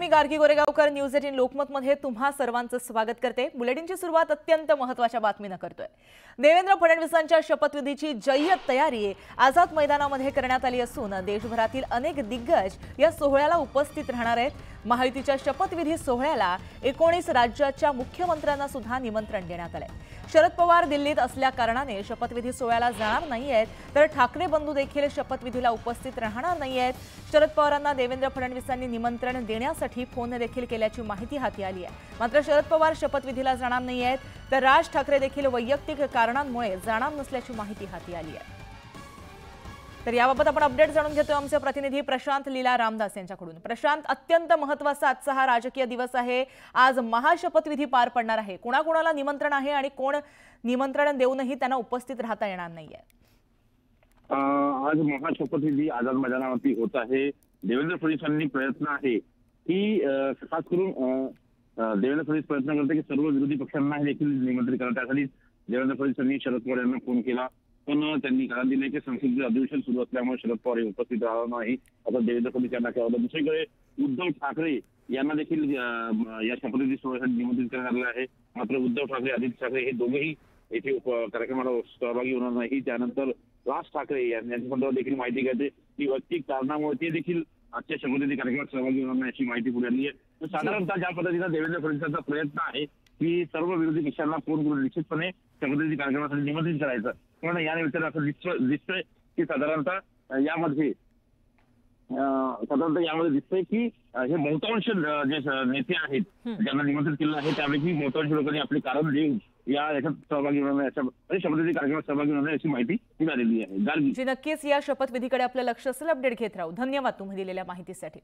मी Gargi Goregaonkar news 18 Lokmat मध्ये तुम्हा सर्वांचं स्वागत करते। बुलेटिनची सुरुवात अत्यंत महत्त्वाच्या बातमीने करतोय। देवेंद्र फडणवीसांच्या शपथविधीची जय्यत तयारी आझाद मैदानामध्ये करण्यात आली असून देशभरातील अनेक दिग्गज या सोहळ्याला उपस्थित राहणार आहेत। महायुतीच्या शपथविधी सोहळ्याला 19 राज्याच्या मुख्यमंत्र्यांना सुद्धा निमंत्रण देण्यात आले। शरद पवार दिल्लीत असल्या कारणाने शपथविधी सोहळ्याला जाणार नाहीयेत, तर ठाकरे बंधू देखील शपथविधीला उपस्थित राहणार नाहीयेत। शरद पवारांना देवेंद्र फडणवीसांनी निमंत्रण देण्यासाठी फोन देखील केल्याची माहिती हाती आली आहे। मात्र शरद पवार शपथविधीला जाणार नाहीयेत, तर राज ठाकरे देखील वैयक्तिक कारणांमुळे जाणार नसल्याची माहिती हाती आली आहे। तर याबाबत आपण अपडेट जाणून घेतोय आमचे प्रतिनिधी प्रशांत लीला रामदास यांच्याकडून। प्रशांत, अत्यंत महत्त्वाचा आजचा हा राजकीय दिवस आहे। आज महाशपथविधी पार पडणार आहे। कोणाकोणाला निमंत्रण आहे आणि कोण निमंत्रण देऊनही त्यांना उपस्थित राहता येणार नाहीये? आज महाशपथविधी आझाद मैदानावरती होत आहे। देवेंद्र फडणवीसांनी प्रयत्न आहे की खास करून देवेंद्र फडणवीस प्रयत्न करते की सर्व विरोधी पक्षांना देखील निमंत्रित करा। त्यासाठी देवेंद्र फडणवीसांनी शरद पवार यांना फोन केला, पण त्यांनी कारण दिले की संसदेचे अधिवेशन सुरू असल्यामुळे शरद पवार उपस्थित राहणार नाही, आता देवेंद्र फडणवीस यांना केलं। दुसरीकडे उद्धव ठाकरे यांना देखील या शपथविधी सोहळ्यासाठी निमंत्रित करण्यात आले आहे। मात्र उद्धव ठाकरे, आदित्य ठाकरे हे दोघेही येथे कार्यक्रमाला सहभागी होणार नाही। त्यानंतर राज ठाकरे यांच्या संदर्भात देखील माहिती घ्यायची की वैयक्तिक कारणामुळे ते देखील आजच्या शपथविधी कार्यक्रमात सहभागी होणार नाही अशी माहिती पुढे आली आहे। तर साधारणतः ज्या पद्धतीने देवेंद्र फडणवीसांचा प्रयत्न आहे की सर्व विरोधी पक्षांना फोन करून निश्चितपने शपथविधी कार्यक्रमासाठी निमंत्रित करायचं, पण या निमित्ताने असं दिसतंय की साधारणतः यामध्ये दिसतंय की हे बहुतांश जे नेते आहेत ज्यांना निमंत्रित केलं आहे त्यापैकी बहुतांश लोकांनी आपले कारण देऊन याच्यात सहभागी होणार नाही, अशा शपथविधी कार्यक्रमात सहभागी होणार नाही अशी माहिती मिळालेली आहे। नक्कीच या शपथविधीकडे आपलं लक्ष असेल। अपडेट घेत राहू। धन्यवाद तुम्ही दिलेल्या माहितीसाठी।